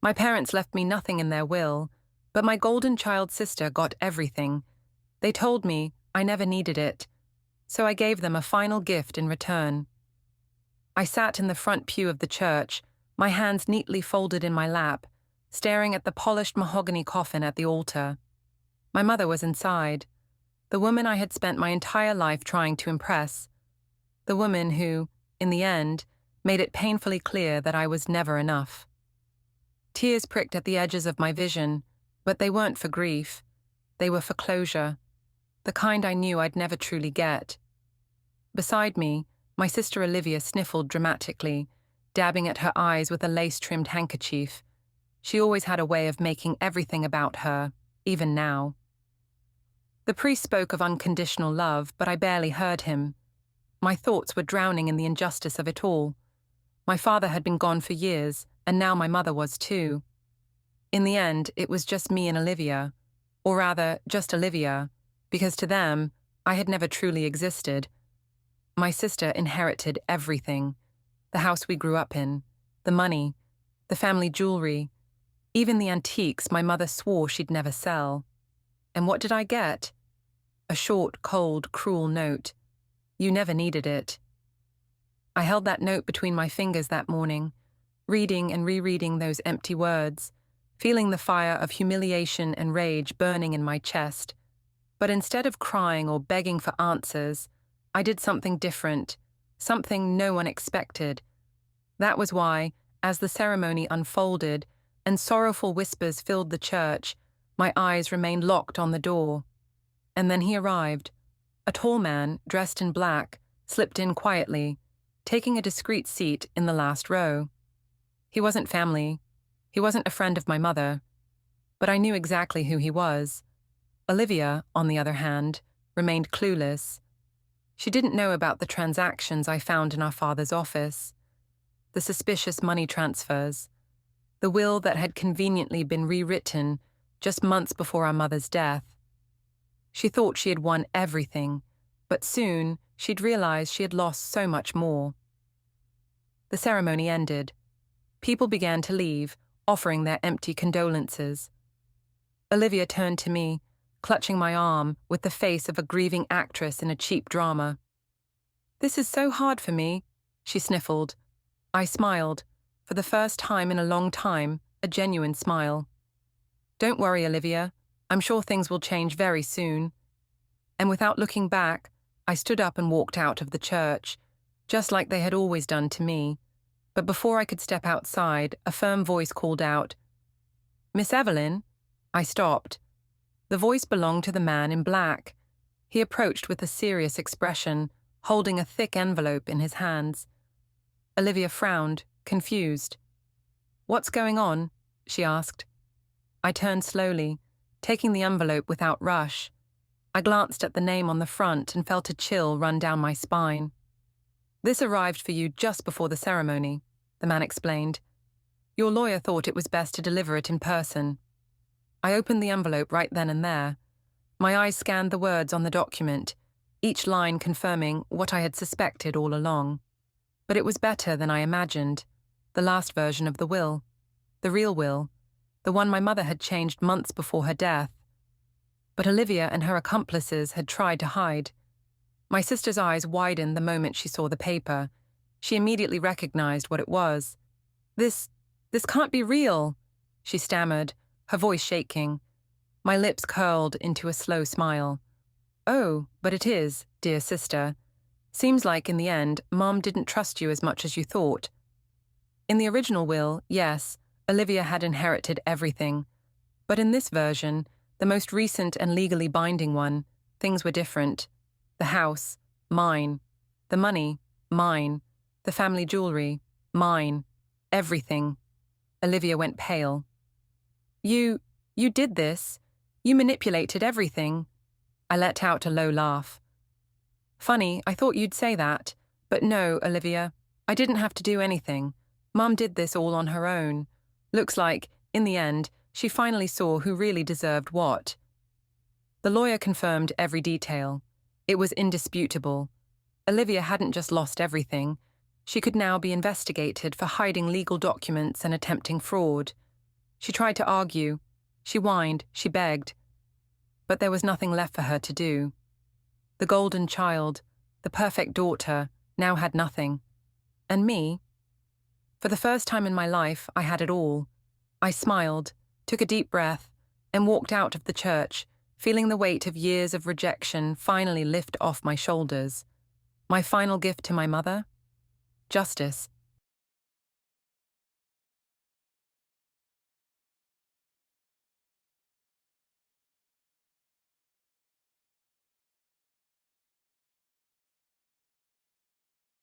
My parents left me nothing in their will, but my golden child sister got everything. They told me I never needed it, so I gave them a final gift in return. I sat in the front pew of the church, my hands neatly folded in my lap, staring at the polished mahogany coffin at the altar. My mother was inside, the woman I had spent my entire life trying to impress, the woman who, in the end, made it painfully clear that I was never enough. Tears pricked at the edges of my vision, but they weren't for grief. They were for closure, the kind I knew I'd never truly get. Beside me, my sister Olivia sniffled dramatically, dabbing at her eyes with a lace-trimmed handkerchief. She always had a way of making everything about her, even now. The priest spoke of unconditional love, but I barely heard him. My thoughts were drowning in the injustice of it all. My father had been gone for years, and now my mother was too. In the end, it was just me and Olivia, or rather, just Olivia, because to them, I had never truly existed. My sister inherited everything: the house we grew up in, the money, the family jewelry, even the antiques my mother swore she'd never sell. And what did I get? A short, cold, cruel note. You never needed it. I held that note between my fingers that morning, reading and rereading those empty words, feeling the fire of humiliation and rage burning in my chest. But instead of crying or begging for answers, I did something different, something no one expected. That was why, as the ceremony unfolded and sorrowful whispers filled the church, my eyes remained locked on the door. And then he arrived. A tall man, dressed in black, slipped in quietly, taking a discreet seat in the last row. He wasn't family. He wasn't a friend of my mother. But I knew exactly who he was. Olivia, on the other hand, remained clueless. She didn't know about the transactions I found in our father's office, the suspicious money transfers, the will that had conveniently been rewritten just months before our mother's death. She thought she had won everything, but soon she'd realized she had lost so much more. The ceremony ended. People began to leave, offering their empty condolences. Olivia turned to me, clutching my arm with the face of a grieving actress in a cheap drama. "This is so hard for me," she sniffled. I smiled, for the first time in a long time, a genuine smile. "Don't worry, Olivia. I'm sure things will change very soon." And without looking back, I stood up and walked out of the church, just like they had always done to me. But before I could step outside, a firm voice called out, "Miss Evelyn?" I stopped. The voice belonged to the man in black. He approached with a serious expression, holding a thick envelope in his hands. Olivia frowned, confused. "What's going on?" she asked. I turned slowly, taking the envelope without rush. I glanced at the name on the front and felt a chill run down my spine. "This arrived for you just before the ceremony," the man explained. "Your lawyer thought it was best to deliver it in person." I opened the envelope right then and there. My eyes scanned the words on the document, each line confirming what I had suspected all along. But it was better than I imagined. The last version of the will. The real will. The one my mother had changed months before her death. But Olivia and her accomplices had tried to hide. My sister's eyes widened the moment she saw the paper. She immediately recognized what it was. This can't be real," she stammered, her voice shaking. My lips curled into a slow smile. "Oh, but it is, dear sister. Seems like, in the end, Mom didn't trust you as much as you thought." In the original will, yes, Olivia had inherited everything. But in this version, the most recent and legally binding one, things were different. The house, mine. The money, mine. The family jewelry, mine. Everything. Olivia went pale. You did this. You manipulated everything." I let out a low laugh. "Funny, I thought you'd say that. But no, Olivia, I didn't have to do anything. Mum did this all on her own. Looks like, in the end, she finally saw who really deserved what." The lawyer confirmed every detail. It was indisputable. Olivia hadn't just lost everything. She could now be investigated for hiding legal documents and attempting fraud. She tried to argue. She whined, she begged. But there was nothing left for her to do. The golden child, the perfect daughter, now had nothing. And me? For the first time in my life, I had it all. I smiled, took a deep breath, and walked out of the church, feeling the weight of years of rejection finally lift off my shoulders. My final gift to my mother? Justice.